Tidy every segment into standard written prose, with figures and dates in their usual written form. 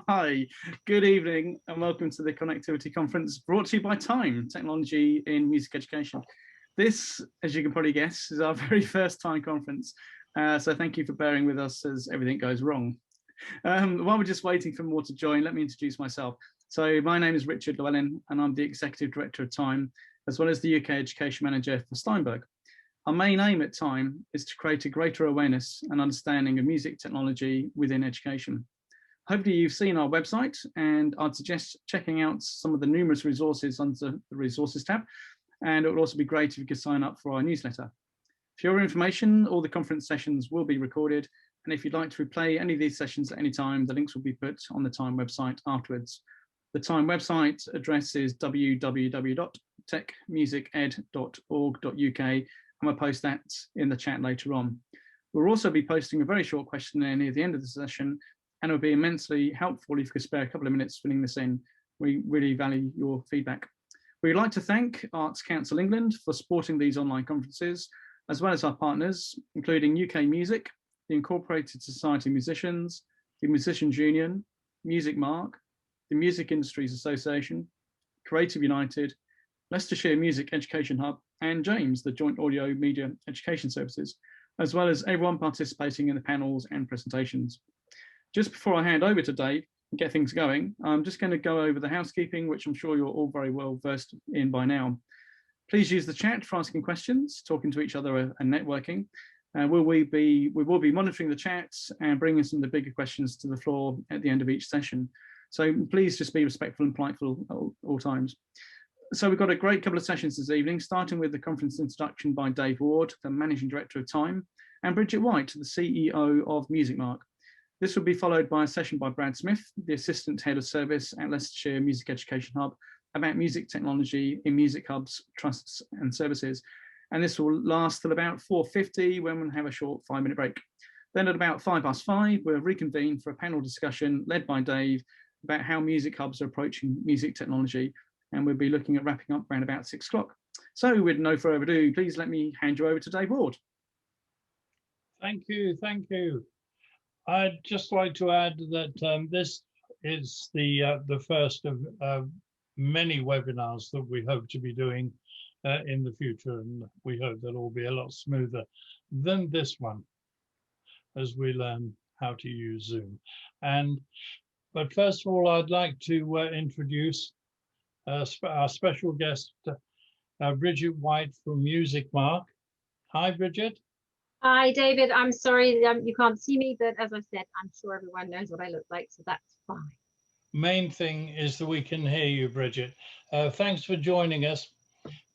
Hi, good evening and welcome to the Connectivity Conference brought to you by TiME, Technology in Music Education. This, as you can probably guess, is our very first TiME conference, so thank you for bearing with us as everything goes wrong. While we're just waiting for more to join, let me introduce myself. So my name is Richard Llewellyn and I'm the Executive Director of TiME, as well as the UK Education Manager for Steinberg. Our main aim at TiME is to create a greater awareness and understanding of music technology within education. Hopefully you've seen our website, and I'd suggest checking out some of the numerous resources under the resources tab. And it would also be great if you could sign up for our newsletter. For your information, all the conference sessions will be recorded. And if you'd like to replay any of these sessions at any time, the links will be put on the TiME website afterwards. The TiME website address is www.techmusiced.org.uk, and we'll post that in the chat later on. We'll also be posting a very short questionnaire near the end of the session, and it would be immensely helpful if you could spare a couple of minutes filling this in. We really value your feedback. We'd like to thank Arts Council England for supporting these online conferences, as well as our partners, including UK Music, the Incorporated Society of Musicians, the Musicians Union, Music Mark, the Music Industries Association, Creative United, Leicestershire Music Education Hub, and James, the Joint Audio Media Education Services, as well as everyone participating in the panels and presentations. Just before I hand over to Dave and get things going, I'm just going to go over the housekeeping, which I'm sure you're all very well versed in by now. Please use the chat for asking questions, talking to each other and networking. We will be monitoring the chats and bringing some of the bigger questions to the floor at the end of each session. So please just be respectful and polite for all times. So we've got a great couple of sessions this evening, starting with the conference introduction by Dave Ward, the Managing Director of TiME, and Bridget White, the CEO of Music Mark. This will be followed by a session by Brad Smith, the Assistant Head of Service at Leicestershire Music Education Hub, about music technology in music hubs, trusts and services. And this will last till about 4:50, when we'll have a short 5-minute break. Then at about 5:05, we'll reconvene for a panel discussion led by Dave about how music hubs are approaching music technology. And we'll be looking at wrapping up around about 6 o'clock. So with no further ado, please let me hand you over to Dave Ward. Thank you, thank you. I'd just like to add that this is the first of many webinars that we hope to be doing in the future, and we hope they'll all be a lot smoother than this one as we learn how to use Zoom. But first of all, I'd like to introduce our special guest, Bridget White from Music Mark. Hi, Bridget. Hi, David. I'm sorry you can't see me, but as I said, I'm sure everyone knows what I look like, so that's fine. Main thing is that we can hear you, Bridget. Thanks for joining us.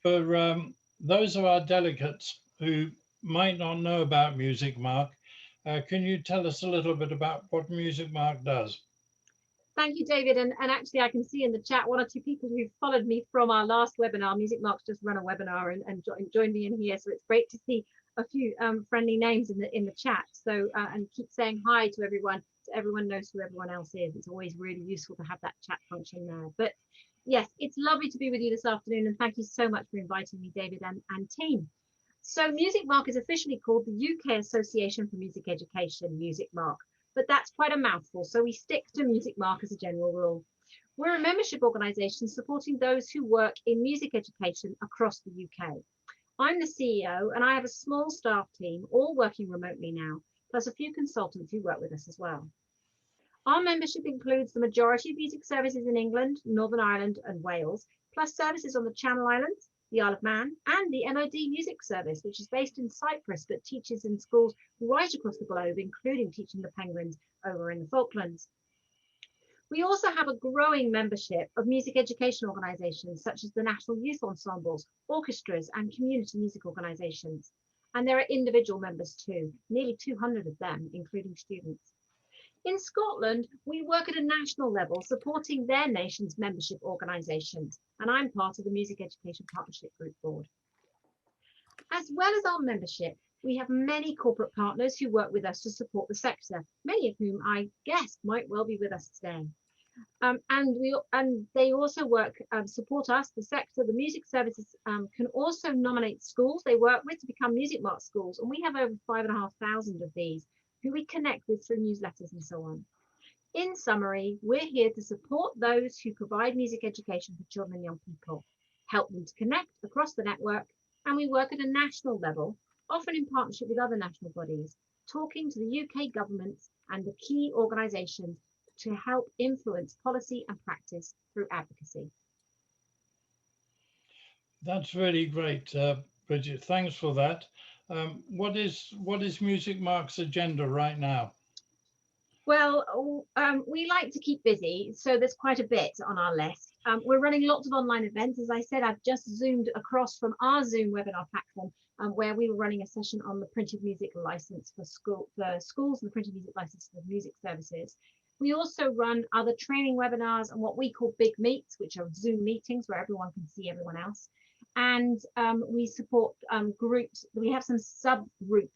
For those of our delegates who might not know about Music Mark, can you tell us a little bit about what Music Mark does? Thank you, David. And actually, I can see in the chat 1 or 2 people who followed me from our last webinar. Music Mark's just run a webinar and joined me in here, so it's great to see a few friendly names in the chat. So and keep saying hi to everyone, so everyone knows who everyone else is. It's always really useful to have that chat function there. But yes, it's lovely to be with you this afternoon, and thank you so much for inviting me, David and team. So Music Mark is officially called the UK Association for Music Education, Music Mark, but that's quite a mouthful, so we stick to Music Mark as a general rule. We're a membership organisation supporting those who work in music education across the UK. I'm the CEO, and I have a small staff team, all working remotely now, plus a few consultants who work with us as well. Our membership includes the majority of music services in England, Northern Ireland and Wales, plus services on the Channel Islands, the Isle of Man, and the MOD Music Service, which is based in Cyprus but teaches in schools right across the globe, including teaching the Penguins over in the Falklands. We also have a growing membership of music education organisations such as the National Youth Ensembles, orchestras and community music organisations. And there are individual members too, nearly 200 of them, including students. In Scotland, we work at a national level supporting their nation's membership organisations, and I'm part of the Music Education Partnership Group Board. As well as our membership, we have many corporate partners who work with us to support the sector, many of whom I guess might well be with us today. And they also support us, the sector. The music services can also nominate schools they work with to become Music Mark schools, and we have over 5,500 of these who we connect with through newsletters and so on. In summary, we're here to support those who provide music education for children and young people, help them to connect across the network, and we work at a national level, often in partnership with other national bodies, talking to the UK government and the key organisations to help influence policy and practice through advocacy. That's really great, Bridget. Thanks for that. What is Music Mark's agenda right now? Well, we like to keep busy, so there's quite a bit on our list. We're running lots of online events. As I said, I've just zoomed across from our Zoom webinar platform, where we were running a session on the printed music license for schools and the printed music license for music services. We also run other training webinars and what we call big meets, which are Zoom meetings where everyone can see everyone else. And we support groups. We have some subgroup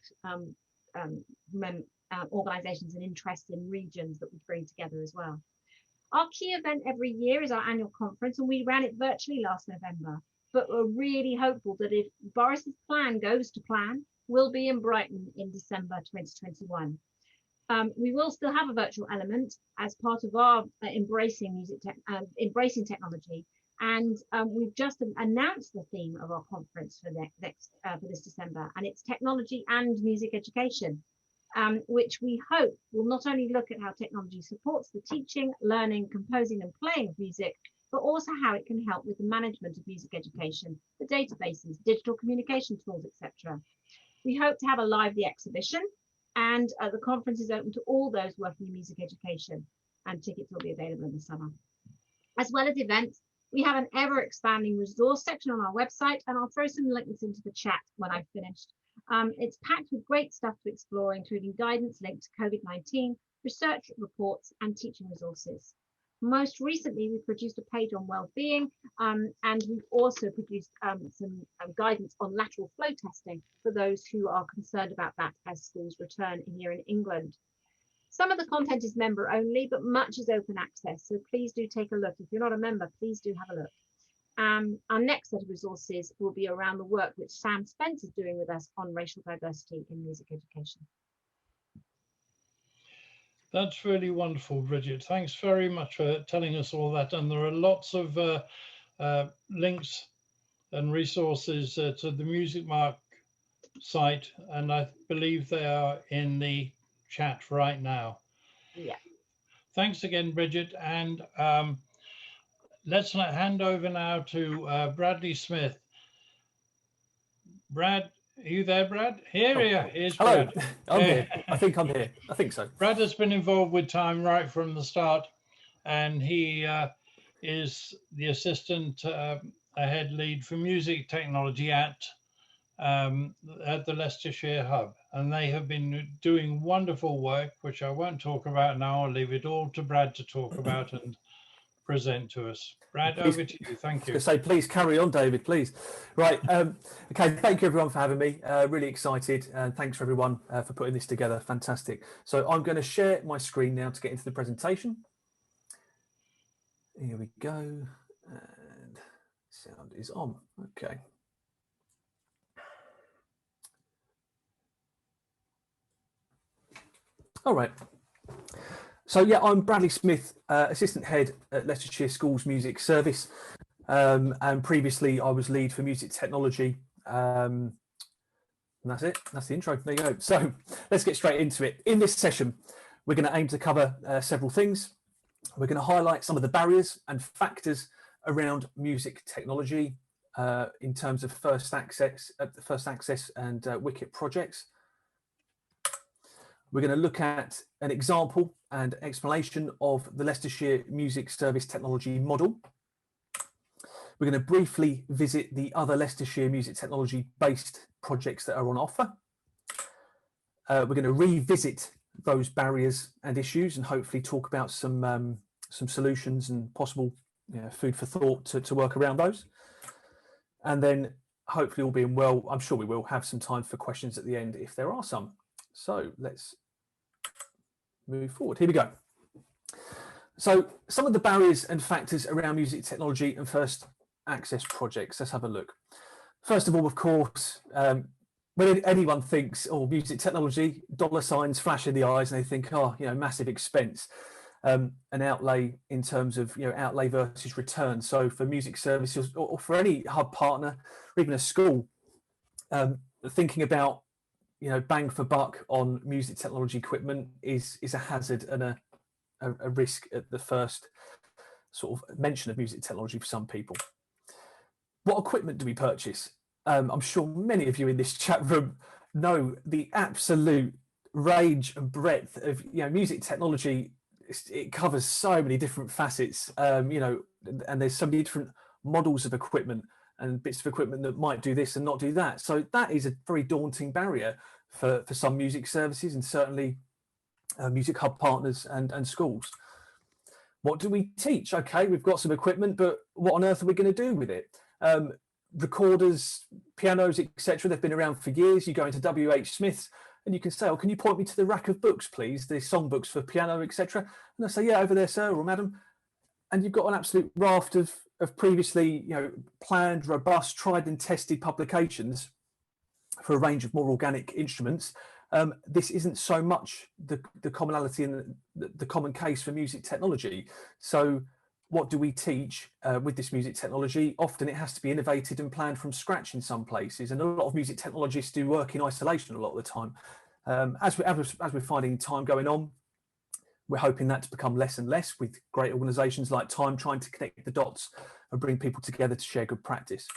organisations and interests in regions that we bring together as well. Our key event every year is our annual conference, and we ran it virtually last November. But we're really hopeful that if Boris's plan goes to plan, we'll be in Brighton in December 2021. We will still have a virtual element as part of our embracing technology. And we've just announced the theme of our conference for this December, and it's technology and music education, which we hope will not only look at how technology supports the teaching, learning, composing and playing of music, but also how it can help with the management of music education, the databases, digital communication tools, etc. We hope to have a lively exhibition, and the conference is open to all those working in music education, and tickets will be available in the summer. As well as events, we have an ever expanding resource section on our website, and I'll throw some links into the chat when I've finished. It's packed with great stuff to explore, including guidance linked to COVID-19, research reports and teaching resources. Most recently, we produced a page on well-being, and we've also produced some guidance on lateral flow testing for those who are concerned about that as schools return here in England. Some of the content is member only, but much is open access, so please do take a look. If you're not a member, please do have a look. Our next set of resources will be around the work which Sam Spence is doing with us on racial diversity in music education. That's really wonderful, Bridget. Thanks very much for telling us all that. And there are lots of links and resources to the Music Mark site, and I believe they are in the chat right now. Yeah. Thanks again, Bridget. And let's hand over now to Bradley Smith. Brad, are you there, Brad? Here he is. Hello, Brad. I'm here. I think I'm here. I think so. Brad has been involved with TiME right from the start, and he is the assistant head lead for music technology at the Leicestershire hub, and they have been doing wonderful work, which I won't talk about now. I'll leave it all to Brad to talk about and present to us. Brad, Please, over to you. Thank you. I was going to say, please carry on, David, please. Right. Okay. Thank you, everyone, for having me. Really excited, and thanks for everyone for putting this together. Fantastic. So I'm going to share my screen now to get into the presentation. Here we go. And sound is on. Okay. All right. So yeah, I'm Bradley Smith, Assistant Head at Leicestershire Schools Music Service, and previously I was lead for music technology. And that's it. That's the intro. There you go. So let's get straight into it. In this session, we're going to aim to cover several things. We're going to highlight some of the barriers and factors around music technology in terms of first access and Wicket projects. We're going to look at an example and explanation of the Leicestershire Music Service Technology model. We're going to briefly visit the other Leicestershire music technology based projects that are on offer. We're going to revisit those barriers and issues and hopefully talk about some solutions and possible food for thought to work around those. And then hopefully, all being well, I'm sure we will have some time for questions at the end if there are some. So let's move forward. Here we go. So some of the barriers and factors around music technology and first access projects. Let's have a look. First of all, of course, when anyone thinks, oh, music technology, dollar signs flash in the eyes and they think, oh, massive expense. an outlay in terms of outlay versus return. So for music services or for any hub partner or even a school, thinking about bang for buck on music technology equipment is a hazard and a risk at the first sort of mention of music technology for some people. What equipment do we purchase? I'm sure many of you in this chat room know the absolute range and breadth of music technology. It covers so many different facets, and there's so many different models of equipment and bits of equipment that might do this and not do that. So that is a very daunting barrier for some music services and certainly music hub partners and schools. What do we teach? Okay, we've got some equipment, but what on earth are we going to do with it? Recorders, pianos, etc. They've been around for years. You go into WH Smith's and you can say, "Oh, can you point me to the rack of books, please? The songbooks for piano, etc." And they'll say, "Yeah, over there, sir or madam." And you've got an absolute raft of previously, planned, robust, tried and tested publications for a range of more organic instruments. This isn't so much the commonality and the common case for music technology. So what do we teach with this music technology? Often it has to be innovated and planned from scratch in some places, and a lot of music technologists do work in isolation a lot of the time. As we're finding time going on, we're hoping that to become less and less, with great organisations like TiME trying to connect the dots and bring people together to share good practice.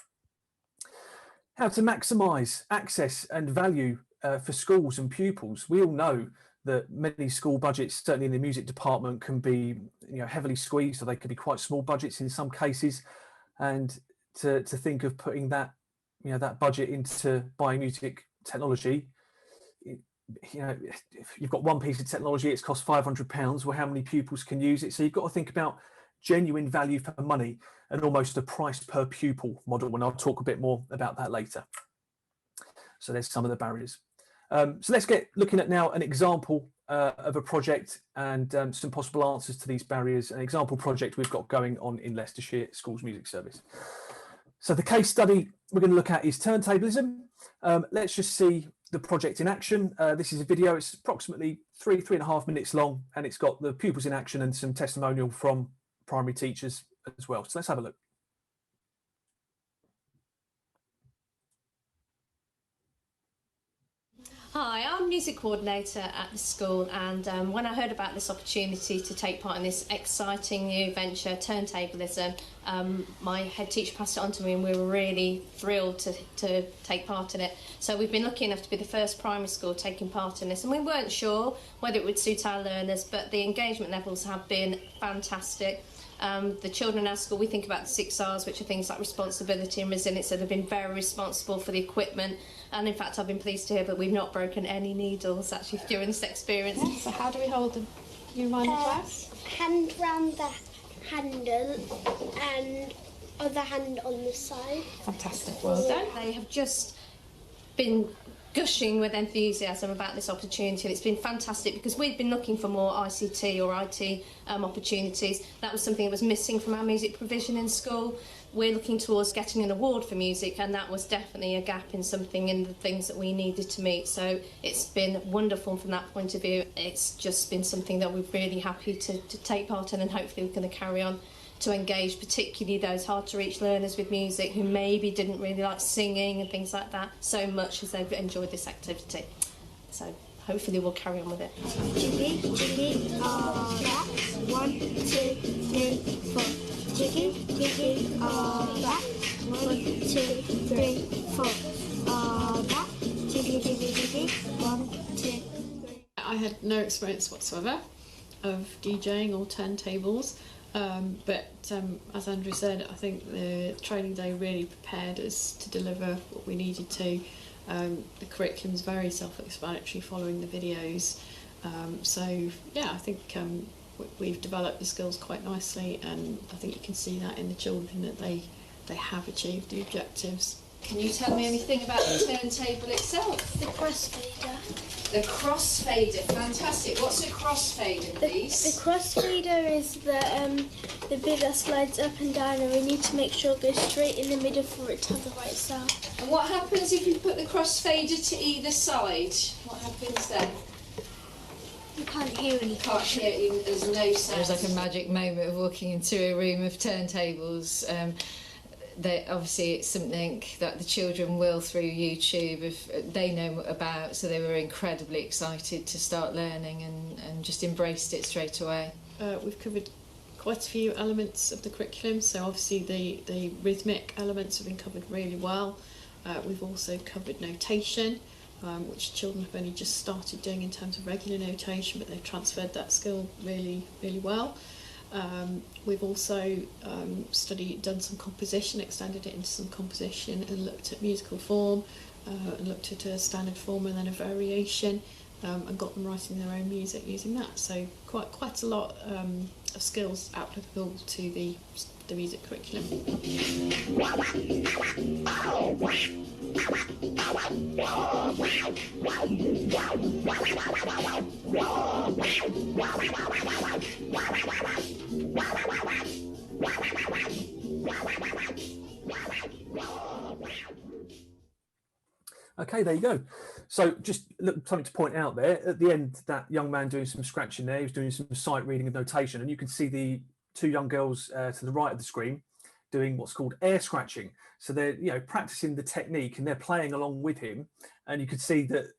How to maximise access and value for schools and pupils. We all know that many school budgets, certainly in the music department, can be heavily squeezed, or they could be quite small budgets in some cases. And to think of putting that that budget into buying music technology, if you've got one piece of technology, it's cost £500. Well, how many pupils can use it? So you've got to think about genuine value for money and almost a price per pupil model. And I'll talk a bit more about that later. So there's some of the barriers. So let's get looking at now an example of a project and some possible answers to these barriers. An example project we've got going on in Leicestershire Schools Music Service. So the case study we're going to look at is Turntableism. Let's just see the project in action. This is a video. It's approximately 3.5 minutes long, and it's got the pupils in action and some testimonial from primary teachers as well. So let's have a look. Hi, I'm music coordinator at the school, and when I heard about this opportunity to take part in this exciting new venture, Turntableism, my head teacher passed it on to me, and we were really thrilled to take part in it. So we've been lucky enough to be the first primary school taking part in this, and we weren't sure whether it would suit our learners, but the engagement levels have been fantastic. The children in our school, we think about the 6 R's, which are things like responsibility and resilience, so they've been very responsible for the equipment. And in fact, I've been pleased to hear that we've not broken any needles actually during this experience. So how do we hold them? Can you remind the class? Hand round the handle and other hand on the side. Fantastic, well done. They have just been gushing with enthusiasm about this opportunity, and it's been fantastic because we've been looking for more ICT or IT opportunities. That was something that was missing from our music provision in school. We're looking towards getting an award for music, and that was definitely a gap in something in the things that we needed to meet. So it's been wonderful from that point of view. It's just been something that we're really happy to take part in, and hopefully we're going to carry on to engage particularly those hard to reach learners with music who maybe didn't really like singing and things like that so much as they've enjoyed this activity. So hopefully we'll carry on with it. Jiggy, jiggy, back. 1, 2, 3, 4. Jiggy, jiggy, back. 1, 2, 3, 4. Back. Jiggy, jiggy, jiggy. 1, 2, 3. I had no experience whatsoever of DJing or turntables. But as Andrew said, I think the training day really prepared us to deliver what we needed to. The curriculum is very self-explanatory following the videos. So yeah, I think we've developed the skills quite nicely, and I think you can see that in the children that they have achieved the objectives. Can you tell me anything about the turntable itself? The crossfader. The crossfader, fantastic. What's a crossfader, please? The crossfader is the bit that slides up and down, and we need to make sure it goes straight in the middle for it to have the right sound. And what happens if you put the crossfader to either side? What happens then? The can't hear anything. Can't hear it, even, there's no sound. It was like a magic moment of walking into a room of turntables. Obviously it's something that the children will through YouTube if they know about, so they were incredibly excited to start learning and just embraced it straight away. We've covered quite a few elements of the curriculum, so obviously the rhythmic elements have been covered really well. We've also covered notation, which children have only just started doing in terms of regular notation, but they've transferred that skill really well. We've also done some composition, extended it into some composition, and looked at musical form, and looked at a standard form and then a variation, and got them writing their own music using that. So quite a lot of skills applicable to the music curriculum. Okay, there you go. So just something to point out there at the end, that young man doing some scratching there, he was doing some sight reading and notation, and you can see the two young girls to the right of the screen doing what's called air scratching. So they're practicing the technique and they're playing along with him, and you could see that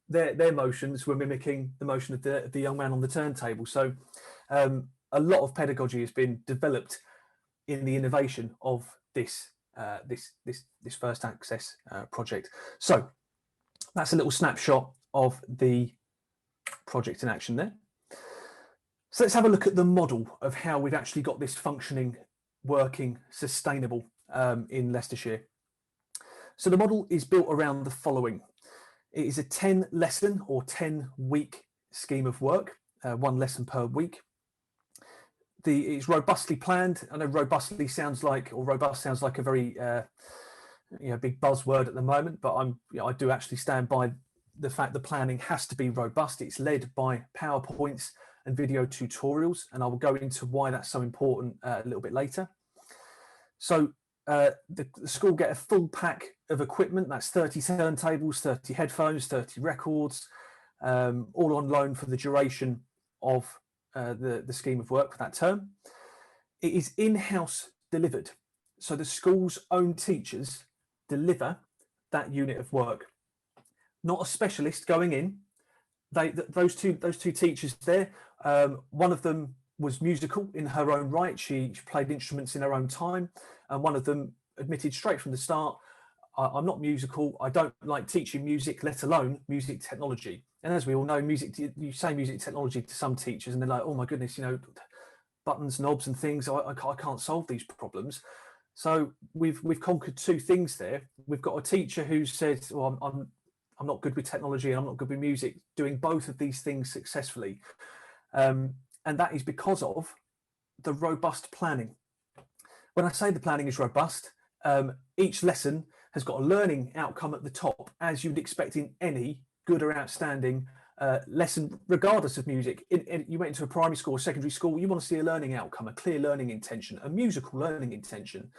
their motions were mimicking the motion of the young man on the turntable. So a lot of pedagogy has been developed in the innovation of this First Access project. So that's a little snapshot of the project in action there. So let's have a look at the model of how we've actually got this functioning, working, sustainable in Leicestershire. So the model is built around the following. It is a 10 lesson or 10 week scheme of work, 1 lesson per week. It's robustly planned. I know robustly sounds like, or robust sounds like a very big buzzword at the moment, but I do actually stand by the fact the planning has to be robust. It's led by PowerPoints and video tutorials, and I will go into why that's so important a little bit later. So the school get a full pack of equipment. That's 30 turntables, 30 headphones, 30 records, all on loan for the duration of the scheme of work for that term. It is in-house delivered, so the school's own teachers deliver that unit of work, not a specialist going in. Those two teachers there, one of them was musical in her own right. She played instruments in her own time, and one of them admitted straight from the start, I'm not musical, I don't like teaching music, let alone music technology. And as we all know, you say music technology to some teachers and they're like, oh my goodness, buttons, knobs and things, I can't solve these problems. So we've conquered two things there. We've got a teacher who said, well, I'm not good with technology and I'm not good with music, doing both of these things successfully. And that is because of the robust planning. When I say the planning is robust, each lesson has got a learning outcome at the top, as you'd expect in any good or outstanding lesson, regardless of music. You went into a primary school or secondary school, you want to see a learning outcome, a clear learning intention, a musical learning intention.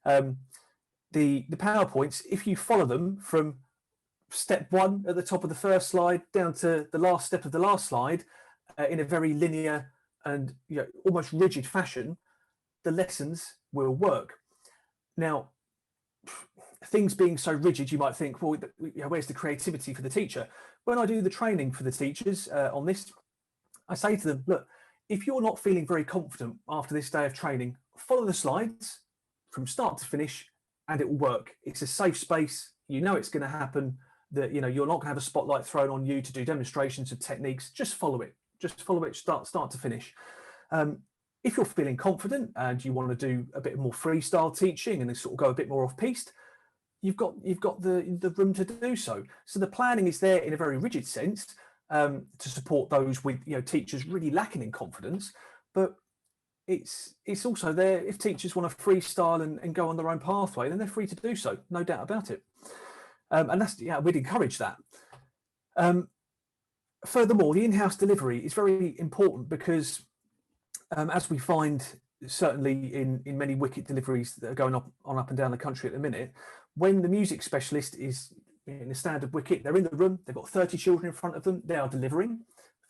The PowerPoints, if you follow them from step 1 at the top of the first slide down to the last step of the last slide in a very linear and almost rigid fashion, the lessons will work. Now, things being so rigid, you might think, well, where's the creativity for the teacher? When I do the training for the teachers on this, I say to them, look, if you're not feeling very confident after this day of training, follow the slides from start to finish and it will work. It's a safe space. It's going to happen, that you're not going to have a spotlight thrown on you to do demonstrations of techniques. Just follow it. Just follow it start to finish. If you're feeling confident and you want to do a bit more freestyle teaching and sort of go a bit more off-piste, you've got the room to do so. So the planning is there in a very rigid sense to support those with teachers really lacking in confidence, but it's also there if teachers want to freestyle and go on their own pathway, then they're free to do so, no doubt about it. And that's we'd encourage that. Furthermore, the in-house delivery is very important because as we find certainly in many Wicket deliveries that are going up and down the country at the minute, when the music specialist is in a standard Wicket, they're in the room, they've got 30 children in front of them, they are delivering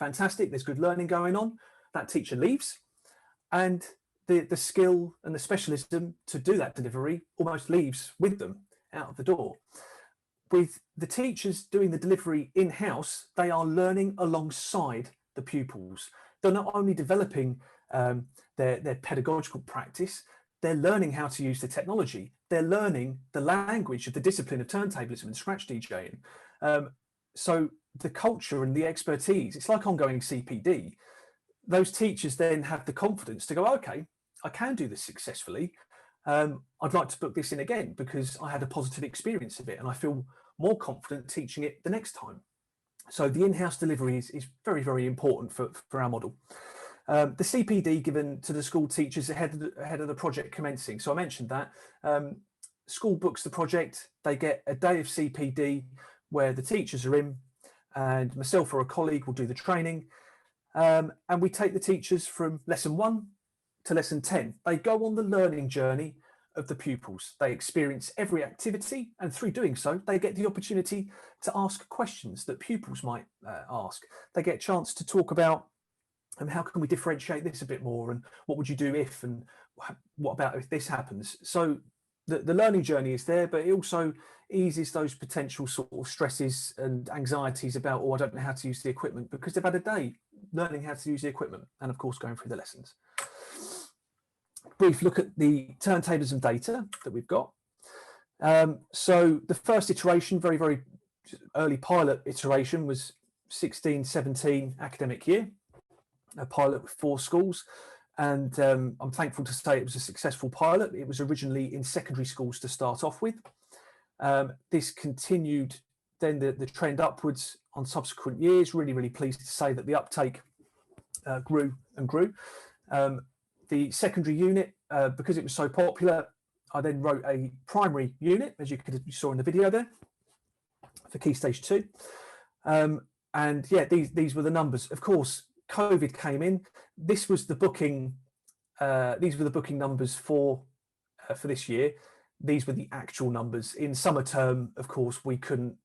fantastic, there's good learning going on. That teacher leaves, and the skill and the specialism to do that delivery almost leaves with them out of the door. With the teachers doing the delivery in-house, they are learning alongside the pupils. They're not only developing their pedagogical practice, they're learning how to use the technology. They're learning the language of the discipline of turntablism and scratch DJing. So the culture and the expertise, it's like ongoing CPD. Those teachers then have the confidence to go, okay, I can do this successfully. I'd like to book this in again because I had a positive experience of it and I feel more confident teaching it the next time. So the in-house delivery is very, very important for our model. The CPD given to the school teachers ahead of the project commencing. So I mentioned that. School books the project, they get a day of CPD where the teachers are in, and myself or a colleague will do the training. And we take the teachers from lesson 1 to lesson 10. They go on the learning journey of the pupils. They experience every activity, and through doing so, they get the opportunity to ask questions that pupils might ask. They get a chance to talk about how can we differentiate this a bit more, and what would you do if, and what about if this happens? So the learning journey is there, but it also eases those potential sort of stresses and anxieties about, oh, I don't know how to use the equipment, because they've had a day learning how to use the equipment and of course going through the lessons. Brief look at the turntablism data that we've got. So the first iteration, very, very early pilot iteration, was 16-17 academic year, a pilot with 4 schools. And I'm thankful to say it was a successful pilot. It was originally in secondary schools to start off with. This continued then the trend upwards on subsequent years. Really, really pleased to say that the uptake grew and grew. The secondary unit, because it was so popular, I then wrote a primary unit, as you saw in the video there, for Key Stage 2. And yeah, these were the numbers. Of course, COVID came in. This was the booking. These were the booking numbers for this year. These were the actual numbers. In summer term, of course, we couldn't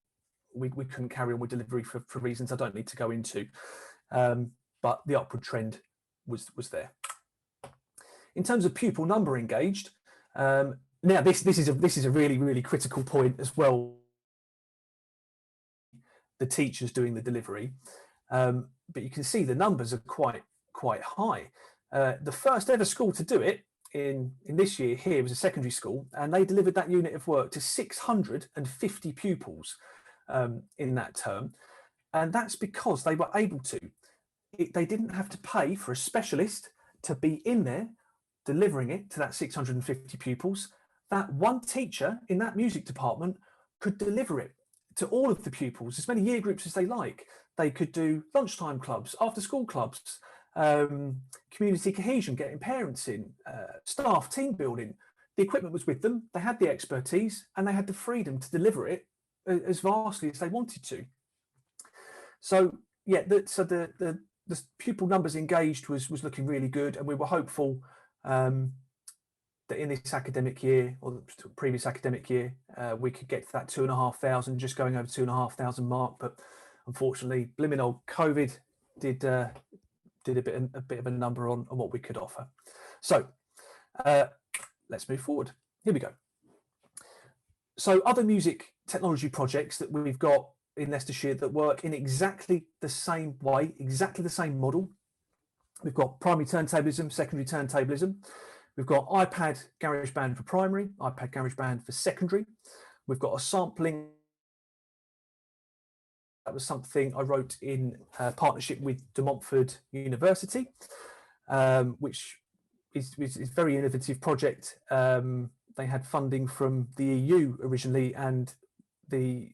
carry on with delivery for reasons I don't need to go into. But the upward trend was there. In terms of pupil number engaged, now this is a really, really critical point as well. The teachers doing the delivery, but you can see the numbers are quite high. The first ever school to do it in this year here was a secondary school, and they delivered that unit of work to 650 pupils in that term, and that's because they were able to. They didn't have to pay for a specialist to be in there delivering it to that 650 pupils. That one teacher in that music department could deliver it to all of the pupils, as many year groups as they like. They could do lunchtime clubs, after school clubs, community cohesion, getting parents in, staff, team building. The equipment was with them, they had the expertise, and they had the freedom to deliver it as vastly as they wanted to. So yeah, the pupil numbers engaged was looking really good, and we were hopeful that in this academic year, or the previous academic year, we could get to that 2,500, just going over 2,500 mark. But unfortunately, blimmin' old COVID did a bit of a number on what we could offer. So let's move forward. Here we go. So other music technology projects that we've got in Leicestershire that work in exactly the same way, exactly the same model. We've got primary turntablism, secondary turntablism. We've got iPad GarageBand for primary, iPad GarageBand for secondary. We've got a sampling. That was something I wrote in partnership with De Montfort University, which is a very innovative project. They had funding from the EU originally, and the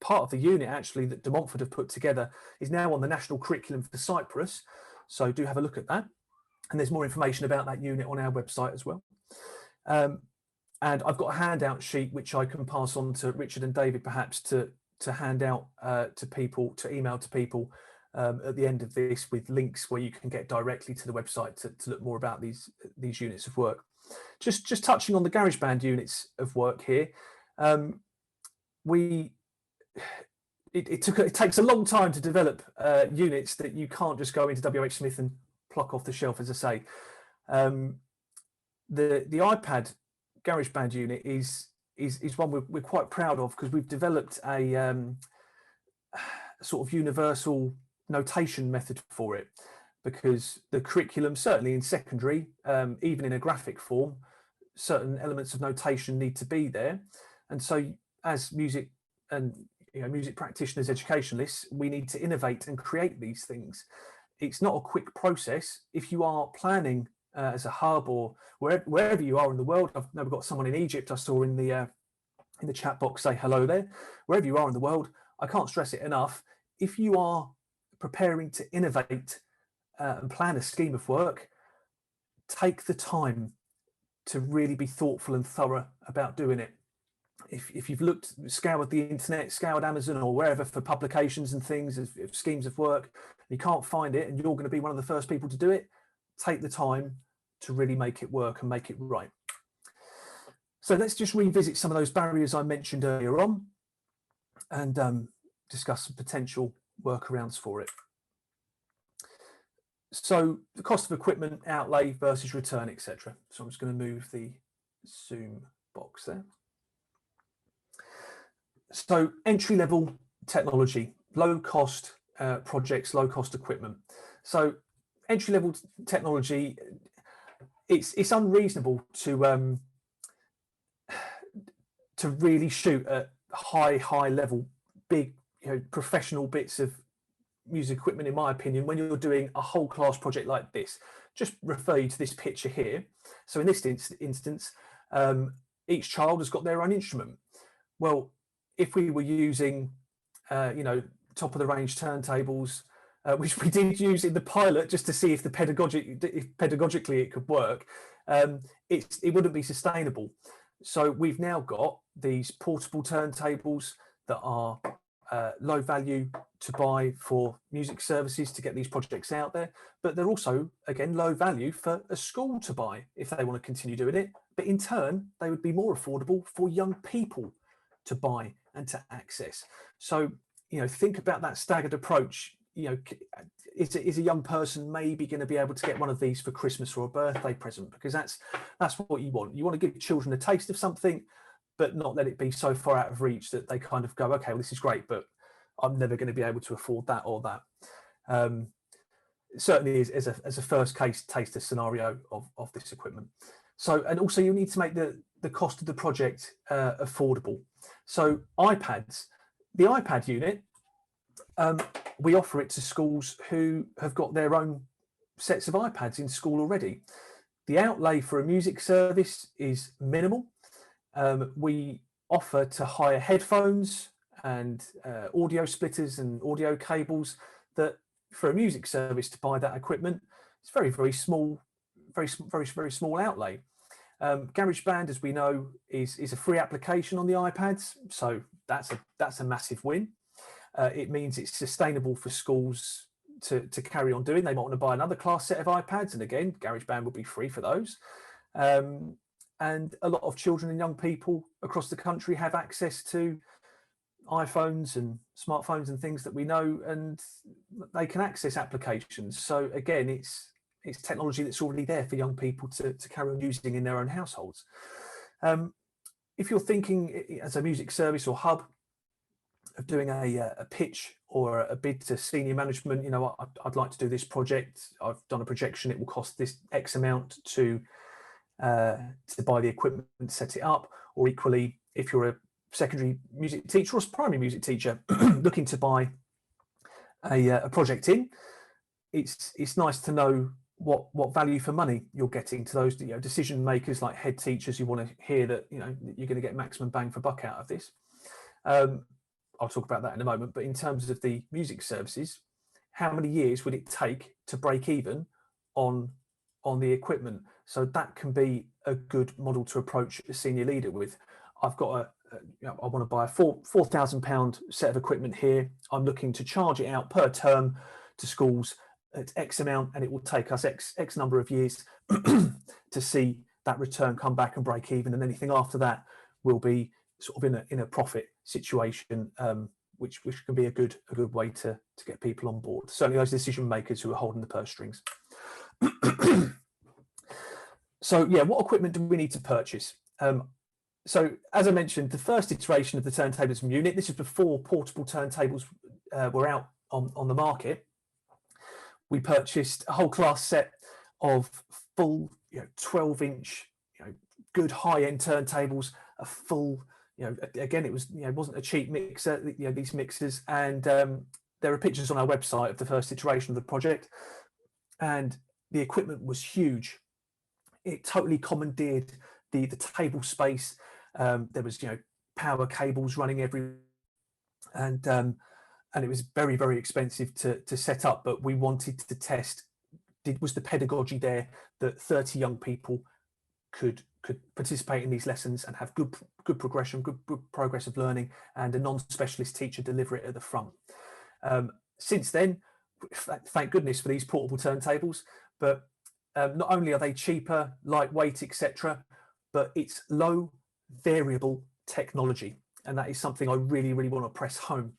part of the unit actually that De Montfort have put together is now on the national curriculum for Cyprus. So do have a look at that. And there's more information about that unit on our website as well. And I've got a handout sheet which I can pass on to Richard and David perhaps to hand out to people, to email to people at the end of this, with links where you can get directly to the website to look more about these units of work. Just touching on the GarageBand units of work here, it takes a long time to develop units that you can't just go into WH Smith and pluck off the shelf, as I say. The iPad GarageBand unit is one we're quite proud of, because we've developed a sort of universal notation method for it, because the curriculum, certainly in secondary, even in a graphic form, certain elements of notation need to be there. And so as music and music practitioners, educationalists, we need to innovate and create these things. It's not a quick process. If you are planning as a hub, or wherever you are in the world, I've never got someone in Egypt I saw in the chat box say hello there. Wherever you are in the world, I can't stress it enough. If you are preparing to innovate and plan a scheme of work, take the time to really be thoughtful and thorough about doing it. If you've scoured the internet, scoured Amazon or wherever for publications and things, schemes of work, and you can't find it, and you're going to be one of the first people to do it, take the time to really make it work and make it right. So let's just revisit some of those barriers I mentioned earlier on, and discuss some potential workarounds for it. So the cost of equipment, outlay versus return, etc. So I'm just going to move the Zoom box there. So entry-level technology, low-cost projects, low-cost equipment. So entry-level technology, it's unreasonable to really shoot at high level, big, professional bits of music equipment, in my opinion, when you're doing a whole class project like this. Just refer you to this picture here. So in this instance, each child has got their own instrument. Well, if we were using, top of the range turntables, which we did use in the pilot just to see if pedagogically it could work, it wouldn't be sustainable. So we've now got these portable turntables that are low value to buy for music services to get these projects out there, but they're also, again, low value for a school to buy if they want to continue doing it. But in turn, they would be more affordable for young people to buy and to access. So, think about that staggered approach. Is a young person maybe going to be able to get one of these for Christmas or a birthday present? Because that's what you want. You want to give children a taste of something, but not let it be so far out of reach that they kind of go, okay, well, this is great, but I'm never going to be able to afford that or that. Certainly as a first case taster scenario of this equipment. So, and also you need to make the cost of the project affordable. So iPads, the iPad unit, we offer it to schools who have got their own sets of iPads in school already. The outlay for a music service is minimal. We offer to hire headphones and audio splitters and audio cables that for a music service to buy that equipment, it's very small, very small outlay. GarageBand, as we know, is a free application on the iPads, so that's a massive win. It means it's sustainable for schools to carry on doing. They might want to buy another class set of iPads, and again, GarageBand will be free for those. And a lot of children and young people across the country have access to iPhones and smartphones and things that we know, and they can access applications. So again, it's technology that's already there for young people to carry on using in their own households. If you're thinking as a music service or hub of doing a pitch or a bid to senior management, I'd like to do this project. I've done a projection. It will cost this X amount to buy the equipment and set it up. Or equally, if you're a secondary music teacher or primary music teacher looking to buy a project in, it's nice to know what value for money you're getting to those decision makers like head teachers who want to hear that you're going to get maximum bang for buck out of this. I'll talk about that in a moment, but in terms of the music services, how many years would it take to break even on the equipment? So that can be a good model to approach a senior leader with. I've got I want to buy a £4,000 set of equipment here. I'm looking to charge it out per term to schools at X amount, and it will take us X number of years to see that return come back and break even. And anything after that will be sort of in a profit situation which can be a good way to get people on board. Certainly those decision makers who are holding the purse strings. So yeah, what equipment do we need to purchase? So as I mentioned, the first iteration of the Turntableism unit, this is before portable turntables were out on the market. We purchased a whole class set of full, 12-inch, good high-end turntables, a full, again, it was, it wasn't a cheap mixer, these mixers, and there are pictures on our website of the first iteration of the project, and the equipment was huge. It totally commandeered the table space. There was, power cables running everywhere, and it was very, very expensive to set up. But we wanted to test: was the pedagogy there that 30 young people could participate in these lessons and have good progression, good progress of learning, and a non-specialist teacher deliver it at the front. Since then, thank goodness for these portable turntables, but not only are they cheaper, lightweight, etc., but it's low variable technology, and that is something I really, really want to press home.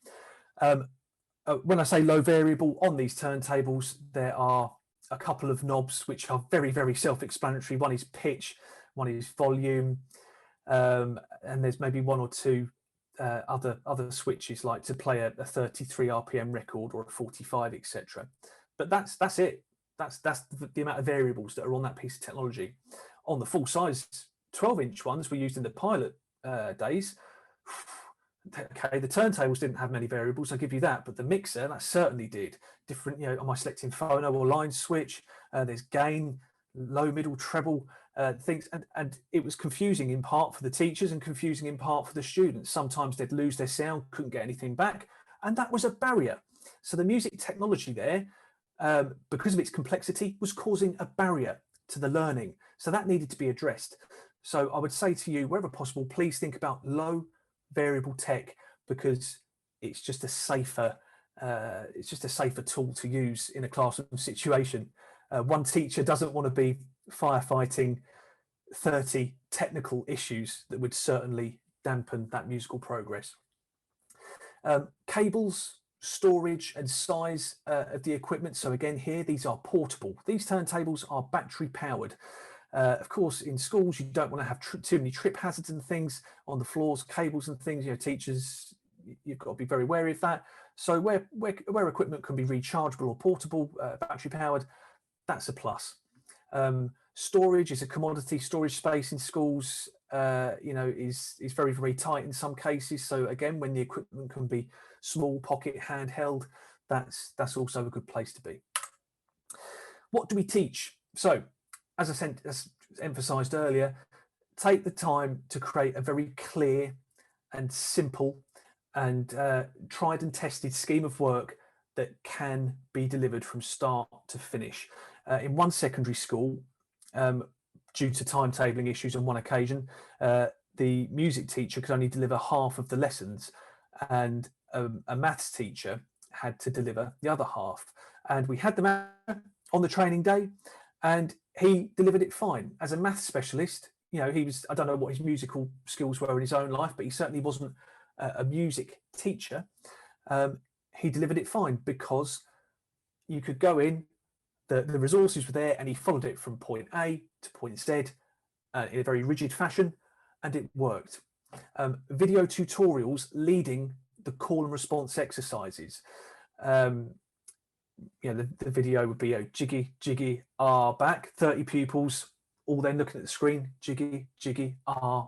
When I say low variable, on these turntables there are a couple of knobs which are very, very self-explanatory. One is pitch, one is volume, and there's maybe one or two other switches, like to play a 33 RPM record or a 45, etc. But that's it. That's the amount of variables that are on that piece of technology. On the full size 12-inch ones we used in the pilot days, okay, the turntables didn't have many variables, I'll give you that, but the mixer, that certainly did. Different, am I selecting phono or line switch? There's gain, low, middle, treble, things, and it was confusing in part for the teachers and confusing in part for the students. Sometimes they'd lose their sound, couldn't get anything back, and that was a barrier. So the music technology there, because of its complexity, was causing a barrier to the learning. So that needed to be addressed. So I would say to you, wherever possible, please think about low variable tech, because it's just a safer tool to use in a classroom situation. One teacher doesn't want to be firefighting 30 technical issues that would certainly dampen that musical progress. Cables, storage and size of the equipment. So again, here, these are portable. These turntables are battery powered. Of course, in schools, you don't want to have too many trip hazards and things on the floors, cables and things. Teachers, you've got to be very wary of that. So where equipment can be rechargeable or portable, battery powered, that's a plus. Storage is a commodity. Storage space in schools, is very, very tight in some cases. So again, when the equipment can be small, pocket, handheld, that's also a good place to be. What do we teach? So, as I emphasised earlier, take the time to create a very clear and simple and tried and tested scheme of work that can be delivered from start to finish. In one secondary school, due to timetabling issues on one occasion, the music teacher could only deliver half of the lessons, and a maths teacher had to deliver the other half. And we had the math on the training day, and he delivered it fine. As a maths specialist, he was, I don't know what his musical skills were in his own life, but he certainly wasn't a music teacher. He delivered it fine because you could go in, the resources were there, and he followed it from point A to point Z in a very rigid fashion, and it worked. Video tutorials leading the call and response exercises. The video would be jiggy, jiggy, back, 30 pupils, all then looking at the screen, jiggy, jiggy,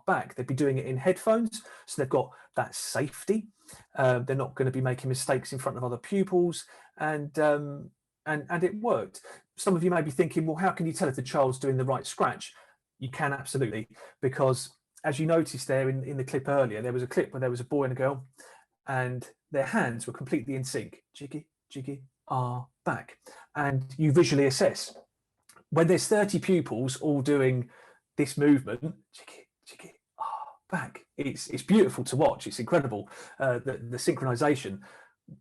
back. They'd be doing it in headphones, so they've got that safety. They're not going to be making mistakes in front of other pupils, and it worked. Some of you may be thinking, well, how can you tell if the child's doing the right scratch? You can absolutely, because as you noticed there in the clip earlier, there was a clip where there was a boy and a girl, and their hands were completely in sync, jiggy, jiggy, back, and you visually assess. When there's 30 pupils all doing this movement, jiggy, jiggy, back, it's beautiful to watch. It's incredible, the synchronization,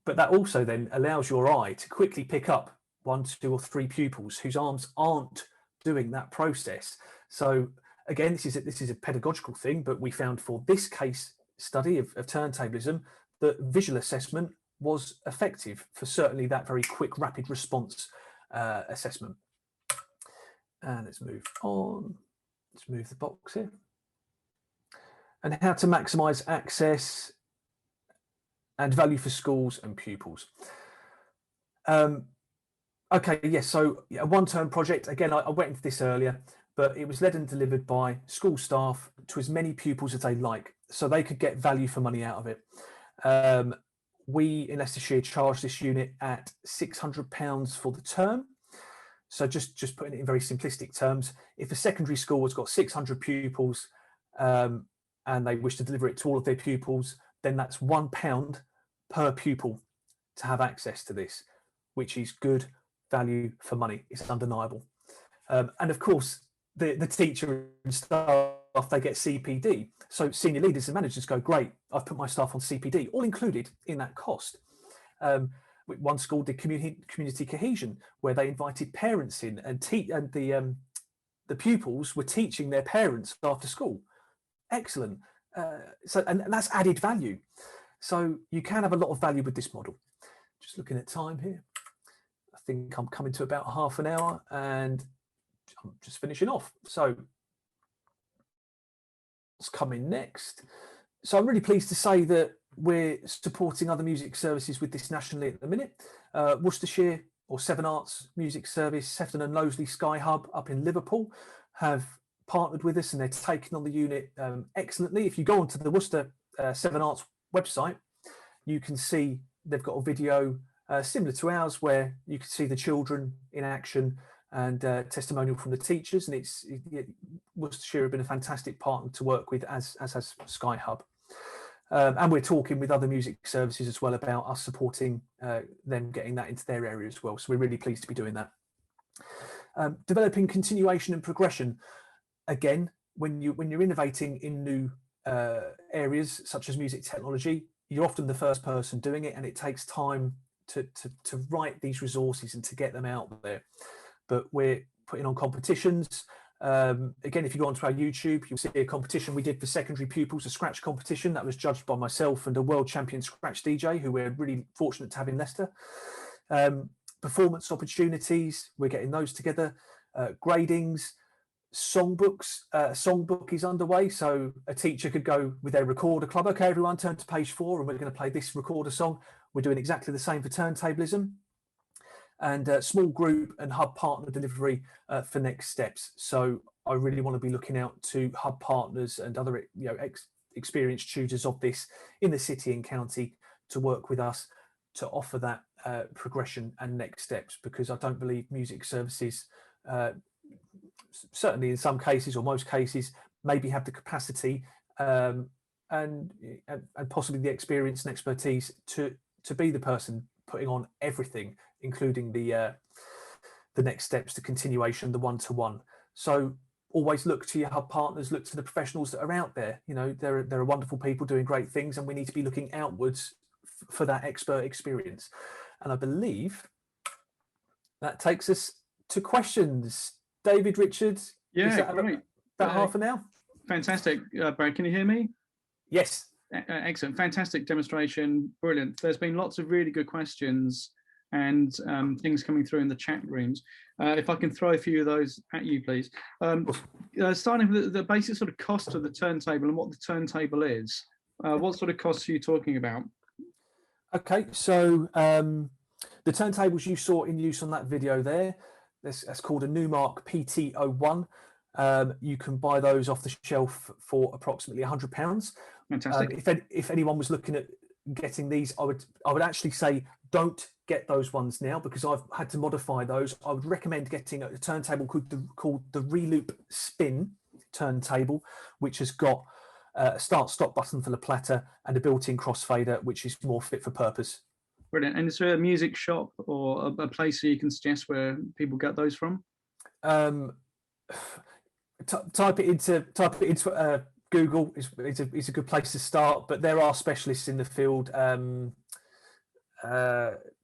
but that also then allows your eye to quickly pick up 1, 2 or 3 pupils whose arms aren't doing that process. So again, this is a pedagogical thing, but we found for this case study of turntablism that visual assessment was effective for certainly that very quick, rapid response assessment. And let's move on. Let's move the box here. And how to maximise access and value for schools and pupils. Okay, yes, so a one-term project. Again, I went into this earlier, but it was led and delivered by school staff to as many pupils as they like, so they could get value for money out of it. We in Leicestershire charged this unit at £600 for the term. So just putting it in very simplistic terms, if a secondary school has got 600 pupils and they wish to deliver it to all of their pupils, then that's £1 per pupil to have access to this, which is good value for money. It's undeniable. And of course, the teacher and staff, they get CPD. So senior leaders and managers go, great, I've put my staff on CPD, all included in that cost. One school did community cohesion, where they invited parents in, and the pupils were teaching their parents after school. Excellent. And that's added value. So you can have a lot of value with this model. Just looking at time here. I think I'm coming to about half an hour and I'm just finishing off. So what's coming next? So I'm really pleased to say that we're supporting other music services with this nationally at the minute. Worcestershire, or Seven Arts Music Service, Sefton and Knowsley Sky Hub up in Liverpool have partnered with us, and they're taking on the unit excellently. If you go onto the Worcester Seven Arts website, you can see they've got a video similar to ours, where you can see the children in action and testimonial from the teachers. And Worcestershire have been a fantastic partner to work with, as has Sky Hub. And we're talking with other music services as well about us supporting them getting that into their area as well. So we're really pleased to be doing that. Developing continuation and progression. Again, when you're innovating in new areas such as music technology, you're often the first person doing it, and it takes time to write these resources and to get them out there. But we're putting on competitions. Again, if you go onto our YouTube, you'll see a competition we did for secondary pupils, a scratch competition that was judged by myself and a world champion scratch DJ who we're really fortunate to have in Leicester. Performance opportunities, we're getting those together. Gradings, songbooks. A songbook is underway, so a teacher could go with their recorder club. Okay, everyone, turn to page 4 and we're going to play this recorder song. We're doing exactly the same for Turntableism. And small group and hub partner delivery for next steps. So I really want to be looking out to hub partners and other experienced tutors of this in the city and county to work with us to offer that progression and next steps, because I don't believe music services, certainly in some cases or most cases, maybe have the capacity and possibly the experience and expertise to be the person putting on everything, including the next steps, the continuation, the one-to-one. So always look to your hub partners, look to the professionals that are out there. You know, there are wonderful people doing great things, and we need to be looking outwards for that expert experience. And I believe that takes us to questions. David, Richard, yeah, great. About half an hour. Fantastic. Brad, can you hear me? Yes. Excellent. Fantastic demonstration. Brilliant. There's been lots of really good questions and things coming through in the chat rooms. If I can throw a few of those at you, please. Starting with the basic sort of cost of the turntable and what the turntable is. What sort of costs are you talking about? Okay, so the turntables you saw in use on that video there, that's called a Newmark PT01. You can buy those off the shelf for approximately £100. Fantastic. If anyone was looking at getting these, I would actually say don't get those ones now, because I've had to modify those. I would recommend getting a turntable called the Reloop Spin turntable, which has got a start-stop button for the platter and a built-in crossfader, which is more fit for purpose. Brilliant. And is there a music shop or a place that you can suggest where people get those from? Type it into Google is a good place to start, but there are specialists in the field.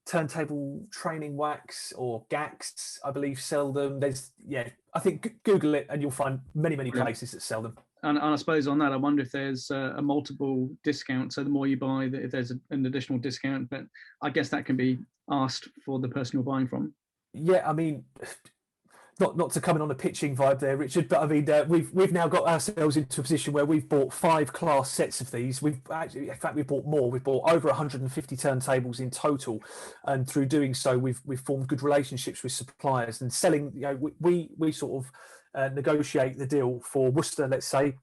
Turntable Training Wax or GAX, I believe, sell them. I think Google it and you'll find many places that sell them. and I suppose on that, I wonder if there's a multiple discount. So the more you buy, if there's an additional discount, but I guess that can be asked for the person you're buying from. Yeah, I mean, not to come in on a pitching vibe there, Richard, but I mean, we've now got ourselves into a position where we've bought 5 class sets of these. We've actually, in fact, we've bought more. We've bought over 150 turntables in total, and through doing so, we've formed good relationships with suppliers and selling. You know, we sort of negotiate the deal for Worcester, let's say,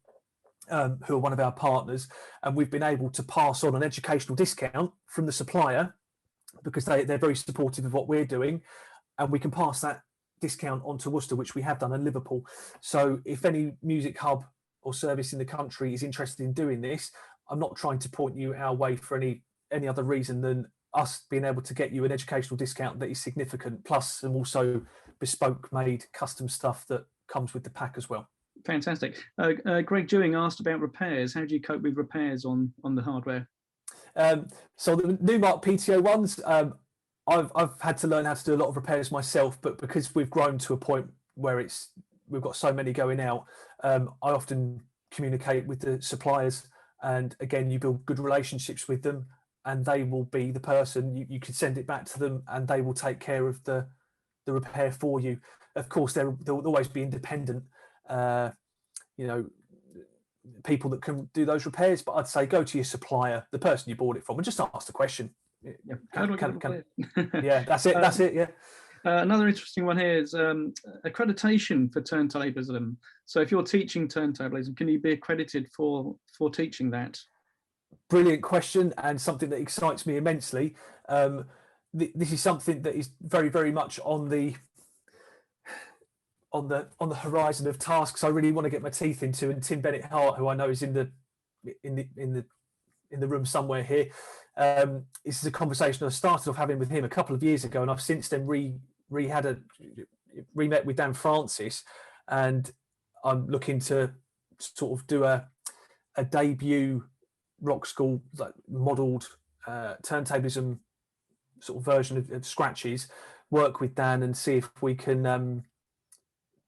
who are one of our partners, and we've been able to pass on an educational discount from the supplier because they're very supportive of what we're doing, and we can pass that discount onto Worcester, which we have done, in Liverpool. So if any music hub or service in the country is interested in doing this, I'm not trying to point you our way for any other reason than us being able to get you an educational discount that is significant, plus some also bespoke made custom stuff that comes with the pack as well. Fantastic. Greg Dewing asked about repairs. How do you cope with repairs on the hardware? So the Newmark PTO ones, I've had to learn how to do a lot of repairs myself, but because we've grown to a point where we've got so many going out, I often communicate with the suppliers, and again, you build good relationships with them, and they will be the person you can send it back to them, and they will take care of the repair for you. Of course, they'll always be independent, people that can do those repairs, but I'd say go to your supplier, the person you bought it from, and just ask the question. Yeah, yeah, that's it. That's it. Yeah. Another interesting one here is accreditation for turntablism. So if you're teaching turntablism, can you be accredited for teaching that? Brilliant question, and something that excites me immensely. This is something that is very, very much on the horizon of tasks I really want to get my teeth into. And Tim Bennett-Hart, who I know is in the room somewhere here, this is a conversation I started off having with him a couple of years ago, and I've since then re-met with Dan Francis, and I'm looking to sort of do a debut rock school, like modelled turntablism sort of version of scratches, work with Dan and see if we can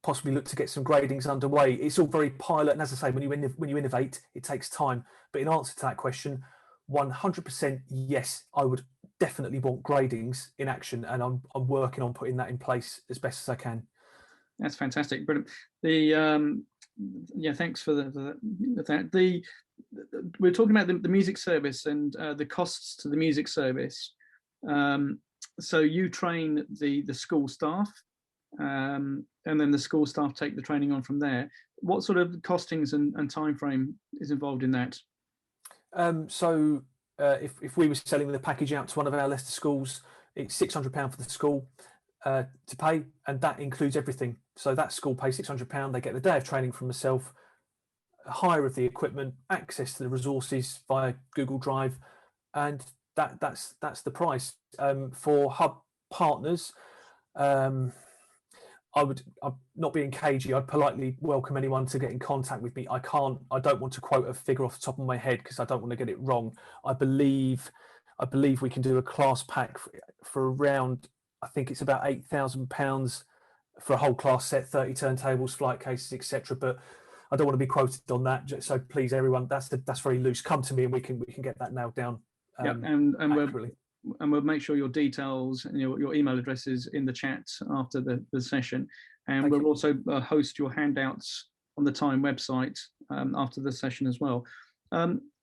possibly look to get some gradings underway. It's all very pilot, and as I say, when you innovate, it takes time. But in answer to that question, 100% yes, I would definitely want gradings in action, and I'm working on putting that in place as best as I can. That's fantastic, brilliant. Thanks for that. We're talking about the music service and the costs to the music service. So you train the school staff, and then the school staff take the training on from there. What sort of costings and time frame is involved in that? If we were selling the package out to one of our Leicester schools, it's £600 for the school to pay, and that includes everything. So that school pays £600. They get the day of training from myself, hire of the equipment, access to the resources via Google Drive, and that's the price. For hub partners, I'm not being cagey. I'd politely welcome anyone to get in contact with me. I don't want to quote a figure off the top of my head because I don't want to get it wrong. I believe we can do a class pack for around, I think it's about £8,000 for a whole class set, 30 turntables, flight cases, etc. But I don't want to be quoted on that. So please, everyone, that's very loose. Come to me and we can get that nailed down. And we'll make sure your details and your email address is in the chat after the session. And we'll also host your handouts on the TiME website after the session as well.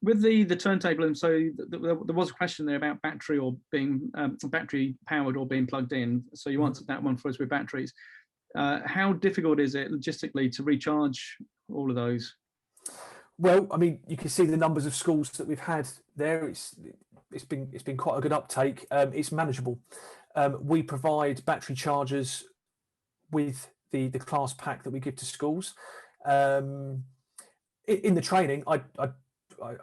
With the turntable, so there was a question there about battery or being battery powered or being plugged in. So you answered that one for us with batteries. How difficult is it logistically to recharge all of those? Well, I mean, you can see the numbers of schools that we've had there. It's been quite a good uptake. It's manageable. We provide battery chargers with the class pack that we give to schools. In the training, I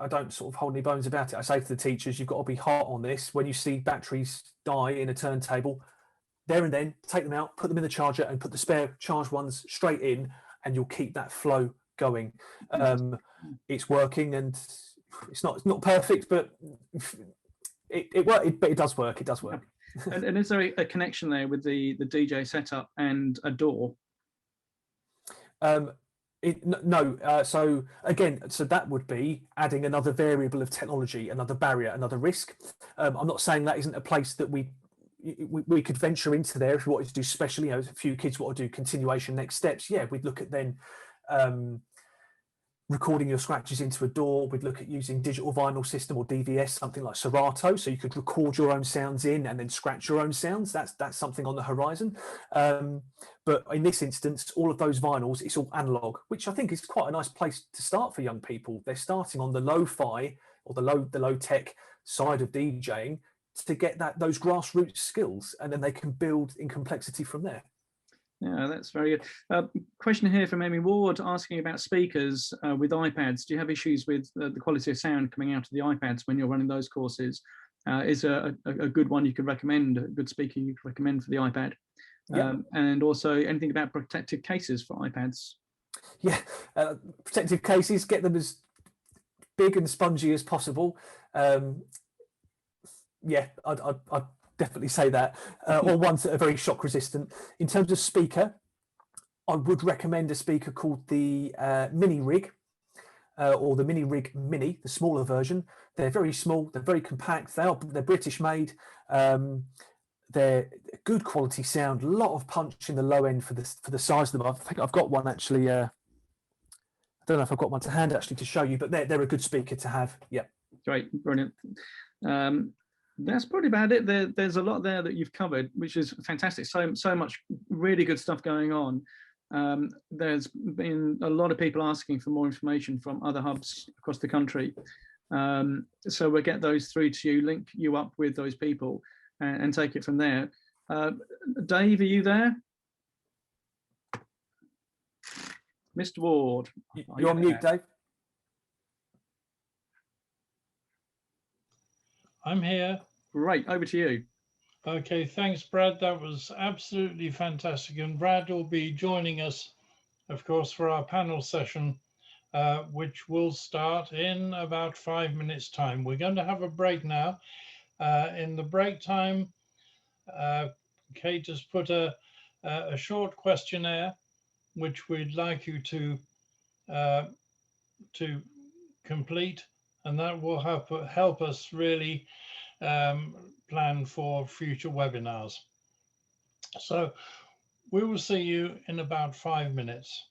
don't sort of hold any bones about it. I say to the teachers, you've got to be hot on this. When you see batteries die in a turntable, there and then take them out, put them in the charger, and put the spare charged ones straight in, and you'll keep that flow going. It's working, and it's not perfect, but it does work. It does work. And is there a connection there with the DJ setup and a door? No, so again, so that would be adding another variable of technology, another barrier, another risk. I'm not saying that isn't a place that we could venture into there if we wanted to do special, a few kids want to do continuation next steps. Yeah, we'd look at then recording your scratches into a door. We'd look at using digital vinyl system or DVS, something like Serato, so you could record your own sounds in and then scratch your own sounds. That's something on the horizon. But in this instance, all of those vinyls, it's all analog, which I think is quite a nice place to start for young people. They're starting on the lo-fi or the low tech side of DJing to get those grassroots skills, and then they can build in complexity from there. Yeah, that's very good. Question here from Amy Ward asking about speakers with iPads. Do you have issues with the quality of sound coming out of the iPads when you're running those courses? Is a good one you could recommend, a good speaker you could recommend for the iPad? Yep. And also anything about protective cases for iPads? Yeah, protective cases, get them as big and spongy as possible. Yeah, I'd definitely say that, or ones that are very shock resistant. In terms of speaker, I would recommend a speaker called the Mini Rig, or the Mini Rig Mini, the smaller version. They're very small, they're very compact, they're British made, they're good quality sound, a lot of punch in the low end for the size of them. I think I've got one actually, I don't know if I've got one to hand actually to show you, but they're a good speaker to have. Yeah. Great, brilliant. That's probably about it. There's a lot there that you've covered, which is fantastic. So much really good stuff going on. There's been a lot of people asking for more information from other hubs across the country. So we'll get those through to you, link you up with those people and take it from there. Dave, are you there? Mr. Ward. You're on mute, Dave. I'm here. Great, over to you. Okay, thanks, Brad. That was absolutely fantastic. And Brad will be joining us, of course, for our panel session, which will start in about 5 minutes' time. We're going to have a break now. In the break time, Kate has put a short questionnaire, which we'd like you to complete, and that will help us really plan for future webinars. So we will see you in about 5 minutes.